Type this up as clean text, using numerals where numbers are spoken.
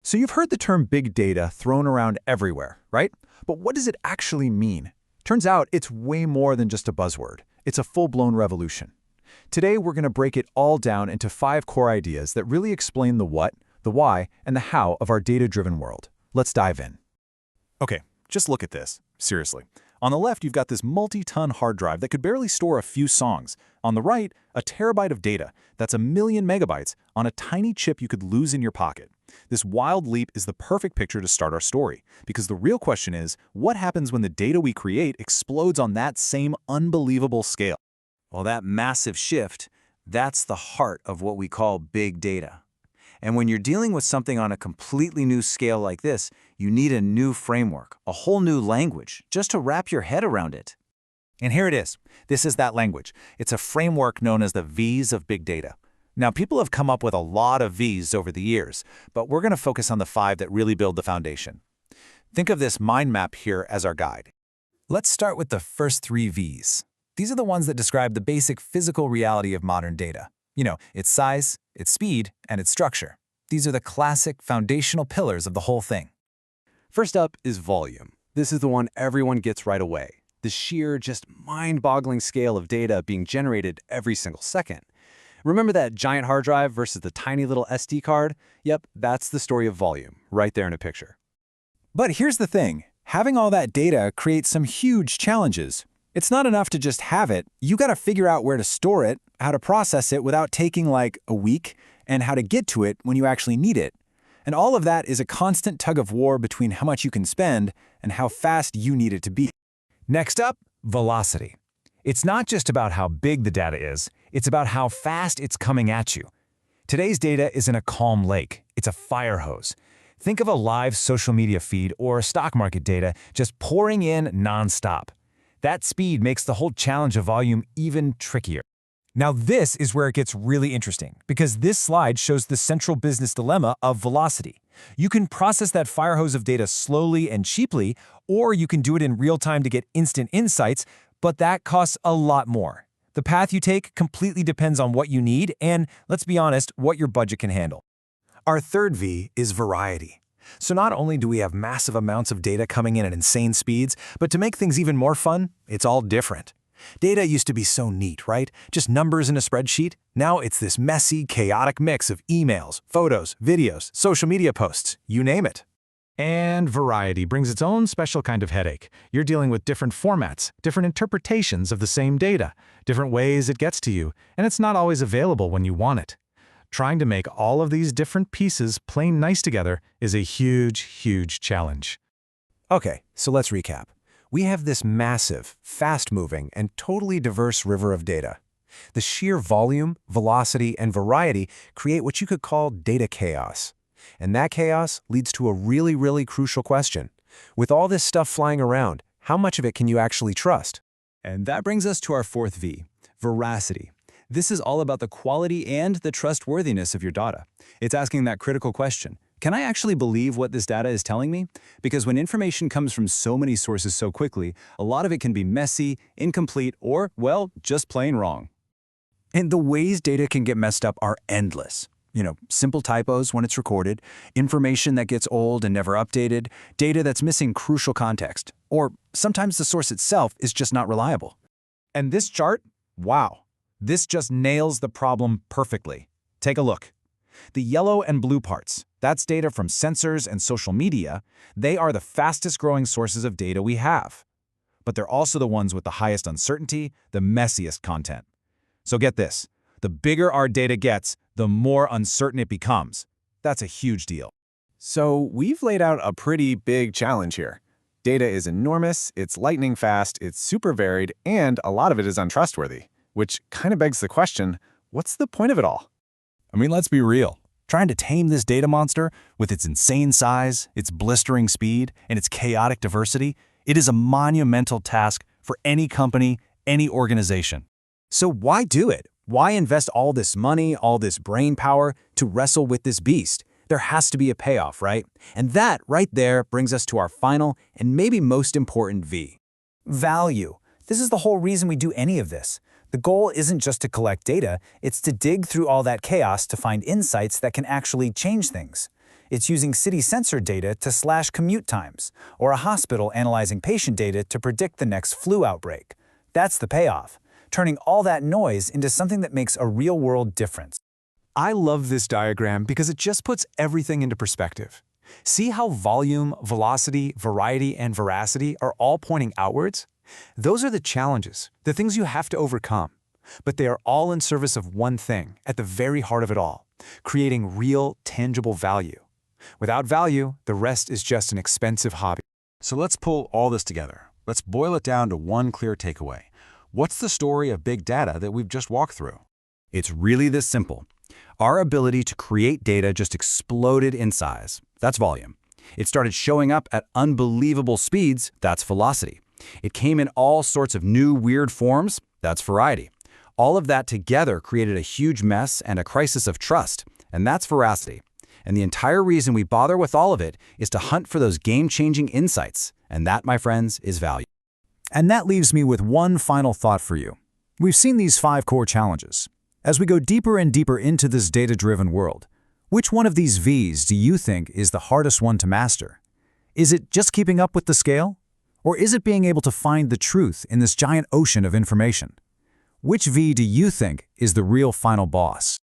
So you've heard the term big data thrown around everywhere, right? But what does it actually mean? Turns out it's way more than just a buzzword. It's a full-blown revolution. Today, we're going to break it all down into 5 core ideas that really explain the what, the why, and the how of our data-driven world. Let's dive in. Okay, just look at this. Seriously. On the left, you've got this multi-ton hard drive that could barely store a few songs. On the right, a terabyte of data. That's 1,000,000 megabytes on a tiny chip you could lose in your pocket. This wild leap is the perfect picture to start our story, because the real question is, what happens when the data we create explodes on that same unbelievable scale? Well, that massive shift, that's the heart of what we call big data. And when you're dealing with something on a completely new scale like this, you need a new framework, a whole new language, just to wrap your head around it. And here it is. This is that language. It's a framework known as the V's of big data. Now, people have come up with a lot of V's over the years, but we're going to focus on the 5 that really build the foundation. Think of this mind map here as our guide. Let's start with the first 3 V's. These are the ones that describe the basic physical reality of modern data. You know, its size, its speed, and its structure. These are the classic foundational pillars of the whole thing. First up is volume. This is the one everyone gets right away. The sheer, just mind-boggling scale of data being generated every single second. Remember that giant hard drive versus the tiny little SD card? Yep, that's the story of volume, right there in a picture. But here's the thing. Having all that data creates some huge challenges. It's not enough to just have it. You got to figure out where to store it, how to process it without taking like a week, and how to get to it when you actually need it. And all of that is a constant tug of war between how much you can spend and how fast you need it to be. Next up, velocity. It's not just about how big the data is, it's about how fast it's coming at you. Today's data isn't a calm lake, it's a fire hose. Think of a live social media feed or stock market data just pouring in nonstop. That speed makes the whole challenge of volume even trickier. Now this is where it gets really interesting, because this slide shows the central business dilemma of velocity. You can process that fire hose of data slowly and cheaply, or you can do it in real time to get instant insights, but that costs a lot more. The path you take completely depends on what you need and, let's be honest, what your budget can handle. Our third V is variety. So not only do we have massive amounts of data coming in at insane speeds, but to make things even more fun, it's all different. Data used to be so neat, right? Just numbers in a spreadsheet. Now it's this messy, chaotic mix of emails, photos, videos, social media posts, you name it. And variety brings its own special kind of headache. You're dealing with different formats, different interpretations of the same data, different ways it gets to you, and it's not always available when you want it. Trying to make all of these different pieces play nice together is a huge, huge challenge. Okay, so let's recap. We have this massive, fast-moving, and totally diverse river of data. The sheer volume, velocity, and variety create what you could call data chaos. And that chaos leads to a really, really crucial question. With all this stuff flying around, how much of it can you actually trust? And that brings us to our fourth V, veracity. This is all about the quality and the trustworthiness of your data. It's asking that critical question. Can I actually believe what this data is telling me? Because when information comes from so many sources so quickly, a lot of it can be messy, incomplete, or, well, just plain wrong. And the ways data can get messed up are endless. Simple typos when it's recorded, information that gets old and never updated, data that's missing crucial context, or sometimes the source itself is just not reliable. And this chart, wow, this just nails the problem perfectly. Take a look. The yellow and blue parts, that's data from sensors and social media. They are the fastest growing sources of data we have. But they're also the ones with the highest uncertainty, the messiest content. So get this, the bigger our data gets, the more uncertain it becomes. That's a huge deal. So we've laid out a pretty big challenge here. Data is enormous, it's lightning fast, it's super varied, and a lot of it is untrustworthy. Which kind of begs the question, what's the point of it all? I mean, let's be real. Trying to tame this data monster with its insane size, its blistering speed, and its chaotic diversity, it is a monumental task for any company, any organization. So why do it? Why invest all this money, all this brain power to wrestle with this beast? There has to be a payoff, right? And that right there brings us to our final and maybe most important V. Value. This is the whole reason we do any of this. The goal isn't just to collect data, it's to dig through all that chaos to find insights that can actually change things. It's using city sensor data to slash commute times, or a hospital analyzing patient data to predict the next flu outbreak. That's the payoff, turning all that noise into something that makes a real-world difference. I love this diagram because it just puts everything into perspective. See how volume, velocity, variety, and veracity are all pointing outwards? Those are the challenges, the things you have to overcome. But they are all in service of one thing, at the very heart of it all, creating real, tangible value. Without value, the rest is just an expensive hobby. So let's pull all this together. Let's boil it down to one clear takeaway. What's the story of big data that we've just walked through? It's really this simple. Our ability to create data just exploded in size. That's volume. It started showing up at unbelievable speeds. That's velocity. It came in all sorts of new, weird forms. That's variety. All of that together created a huge mess and a crisis of trust, and that's veracity. And the entire reason we bother with all of it is to hunt for those game-changing insights, and that, my friends, is value. And that leaves me with one final thought for you. We've seen these 5 core challenges. As we go deeper and deeper into this data-driven world, which one of these V's do you think is the hardest one to master? Is it just keeping up with the scale? Or is it being able to find the truth in this giant ocean of information? Which V do you think is the real final boss?